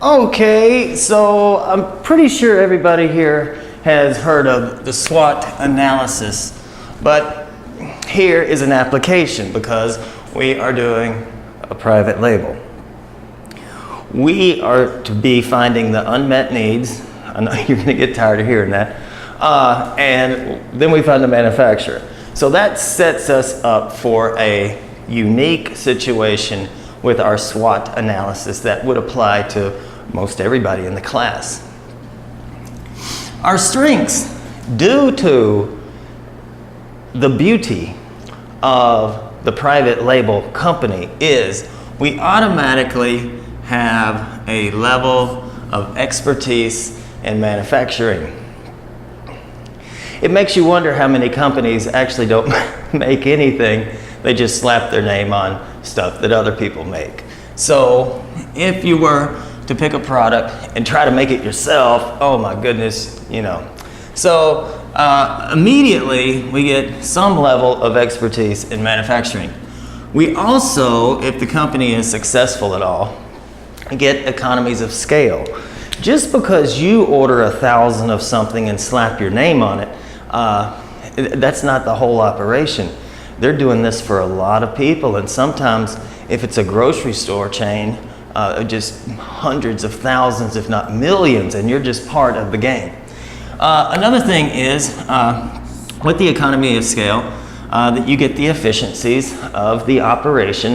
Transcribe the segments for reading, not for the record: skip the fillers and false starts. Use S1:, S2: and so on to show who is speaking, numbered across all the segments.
S1: Okay, so I'm pretty sure everybody here has heard of the SWOT analysis, but here is an application because we are doing a private label. We are to be finding the unmet needs. I know you're going to get tired of hearing that. And then we find the manufacturer. So that sets us up for a unique situation with our SWOT analysis that would apply to most everybody in the class. Our strengths, due to the beauty of the private label company, is we automatically have a level of expertise in manufacturing. It makes you wonder how many companies actually don't make anything. They just slap their name on stuff that other people make. So if you were to pick a product and try to make it yourself, oh my goodness, you know. So immediately we get some level of expertise in manufacturing. We also, if the company is successful at all, get economies of scale. Just because you order 1,000 of something and slap your name on it, that's not the whole operation. They're doing this for a lot of people, and sometimes if it's a grocery store chain, just hundreds of thousands, if not millions, and you're just part of the game. Another thing is, with the economy of scale, that you get the efficiencies of the operation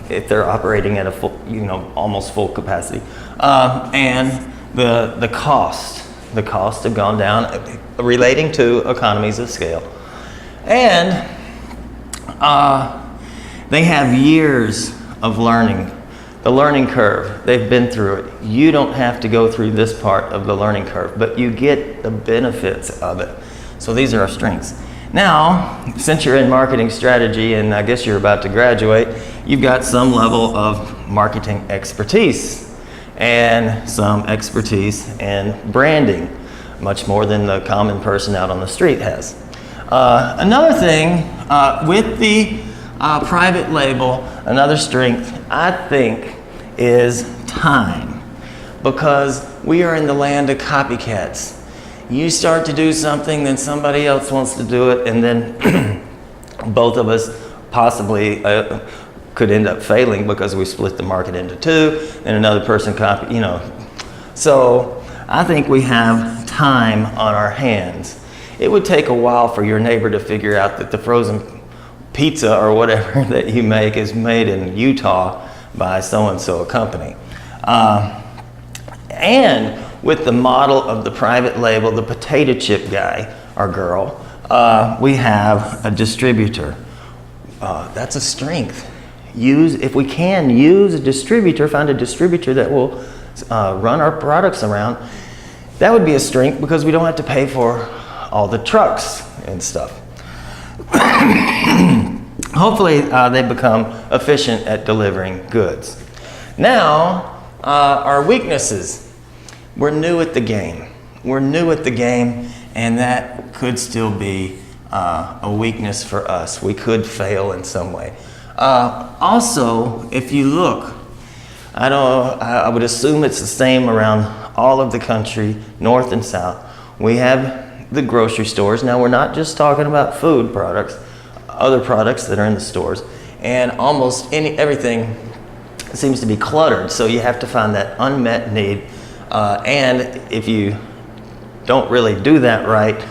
S1: if they're operating at a full, almost full capacity, and the cost. The costs have gone down, relating to economies of scale, and they have years of learning. The learning curve, they've been through it. You don't have to go through this part of the learning curve, but you get the benefits of it. So these are our strengths. Now, since you're in marketing strategy and I guess you're about to graduate, you've got some level of marketing expertise and some expertise in branding, much more than the common person out on the street has. Another thing with the private label, another strength, I think, is time, because we are in the land of copycats. You start to do something, then somebody else wants to do it, and then both of us possibly could end up failing because we split the market into two, and another person copy, So I think we have time on our hands. It would take a while for your neighbor to figure out that the frozen pizza or whatever that you make is made in Utah by so-and-so company. And with the model of the private label, the potato chip guy or girl, we have a distributor. That's a strength. If we can use a distributor, find a distributor that will run our products around, that would be a strength because we don't have to pay for all the trucks and stuff. Hopefully they become efficient at delivering goods. Now, our weaknesses. We're new at the game. We're new at the game, and that could still be a weakness for us. We could fail in some way. Also, if you look, I would assume it's the same around all of the country, north and south. We have the grocery stores. Now, we're not just talking about food products, other products that are in the stores, and almost everything seems to be cluttered, so you have to find that unmet need, and if you don't really do that right,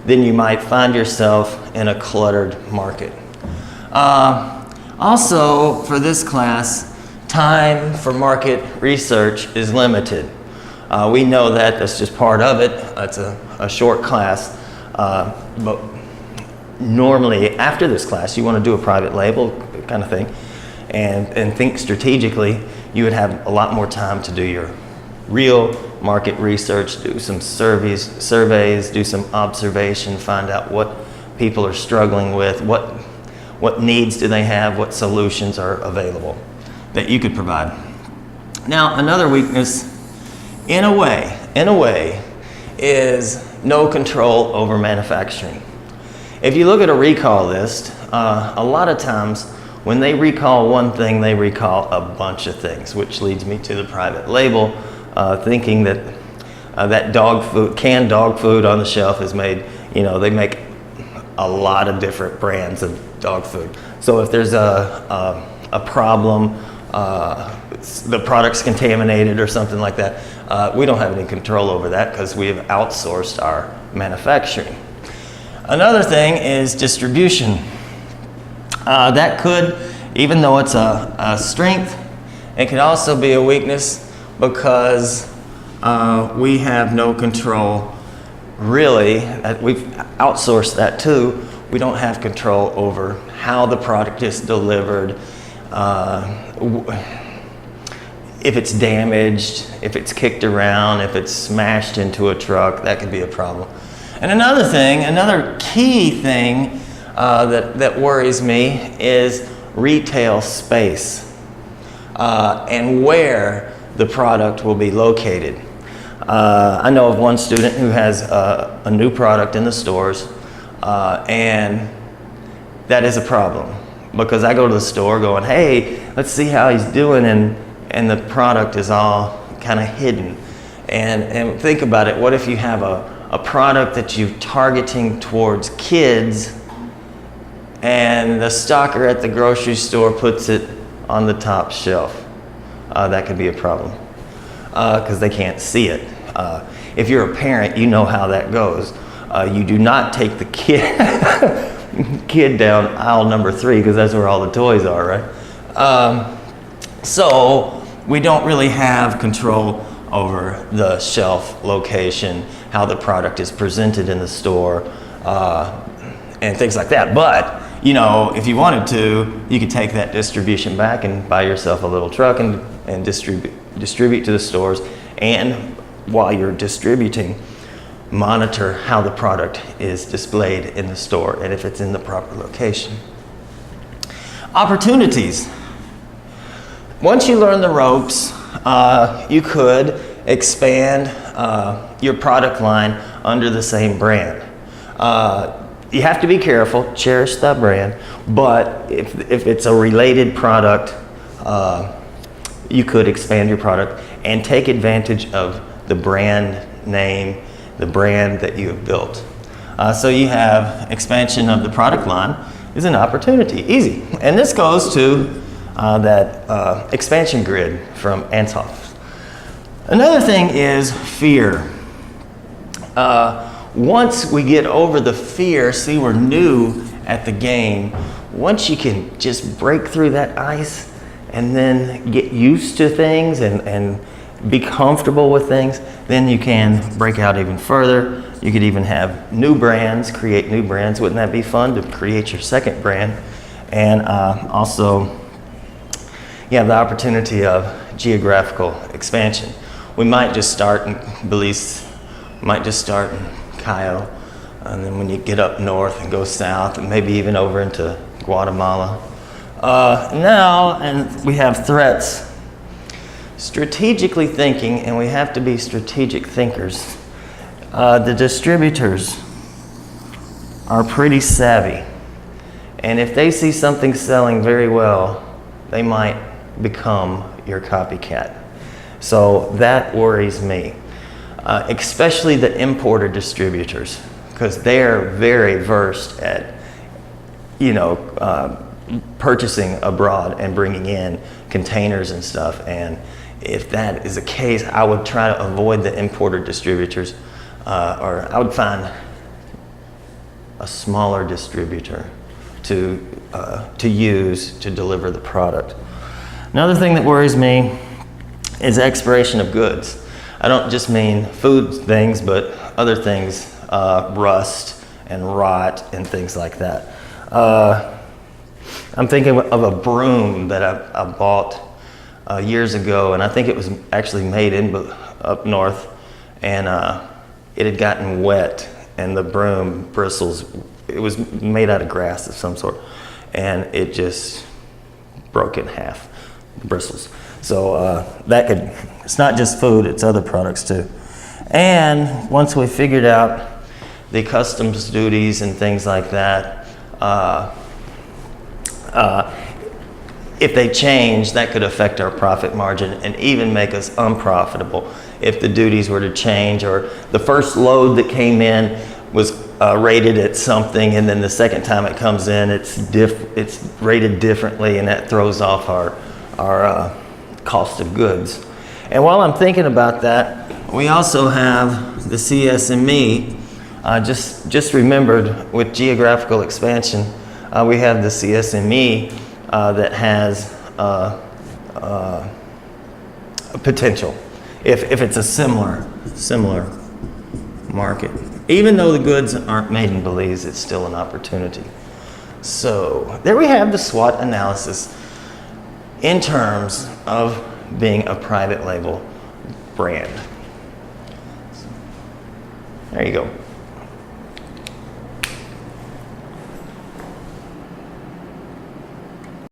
S1: then you might find yourself in a cluttered market. Also, for this class, time for market research is limited. We know that's just part of it. It's a short class, but normally after this class you want to do a private label kind of thing and think strategically. You would have a lot more time to do your real market research, do some surveys, do some observation, find out what people are struggling with, what needs do they have, what solutions are available that you could provide. Now, another weakness, in a way, is no control over manufacturing. If you look at a recall list, a lot of times When they recall one thing, they recall a bunch of things, which leads me to the private label, thinking that that dog food, canned dog food on the shelf is made, they make a lot of different brands of dog food. So if there's a problem, the product's contaminated or something like that, we don't have any control over that because we have outsourced our manufacturing. Another thing is distribution. That could, even though it's a strength, it could also be a weakness because we have no control, really. We've outsourced that too. We don't have control over how the product is delivered, if it's damaged, if it's kicked around, if it's smashed into a truck, that could be a problem. And another key thing that worries me is retail space and where the product will be located. I know of one student who has a new product in the stores, and that is a problem because I go to the store going, hey, let's see how he's doing, and the product is all kind of hidden. And think about it, what if you have a product that you're targeting towards kids and the stocker at the grocery store puts it on the top shelf? That could be a problem because they can't see it. If you're a parent, you know how that goes. You do not take the kid down aisle number 3 because that's where all the toys are, right? So we don't really have control over the shelf location, how the product is presented in the store, and things like that. But if you wanted to, you could take that distribution back and buy yourself a little truck and distribute to the stores. And while you're distributing, monitor how the product is displayed in the store and if it's in the proper location. Opportunities. Once you learn the ropes, you could expand your product line under the same brand. You have to be careful, cherish that brand, but if it's a related product, you could expand your product and take advantage of the brand name, the brand that you have built. So you have expansion of the product line is an opportunity, easy. And this goes to that expansion grid from Antoff. Another thing is fear. Once we get over the fear, see, we're new at the game. Once you can just break through that ice and then get used to things and be comfortable with things, then you can break out even further. You could even have new brands, create new brands. Wouldn't that be fun to create your second brand? And also, you have the opportunity of geographical expansion. We might just start in Belize, might just start in Cayo, and then when you get up north and go south, and maybe even over into Guatemala. And we have threats. Strategically thinking, and we have to be strategic thinkers. The distributors are pretty savvy, and if they see something selling very well, they might become your copycat. So that worries me, especially the importer distributors, because they're very versed at purchasing abroad and bringing in containers and stuff. And if that is the case, I would try to avoid the importer distributors, or I would find a smaller distributor to use to deliver the product. Another thing that worries me is expiration of goods. I don't just mean food things, but other things, rust and rot and things like that. I'm thinking of a broom that I bought years ago, and I think it was actually made up north, and it had gotten wet, and the broom bristles, it was made out of grass of some sort, and it just broke in half, the bristles. So it's not just food, it's other products too. And once we figured out the customs duties and things like that, if they change, that could affect our profit margin and even make us unprofitable if the duties were to change, or the first load that came in was rated at something, and then the second time it comes in, it's rated differently, and that throws off our cost of goods. And while I'm thinking about that, we also have the CSME. Just remembered with geographical expansion, we have the CSME that has a potential if it's a similar market. Even though the goods aren't made in Belize, it's still an opportunity. So there we have the SWOT analysis in terms of being a private label brand. There you go.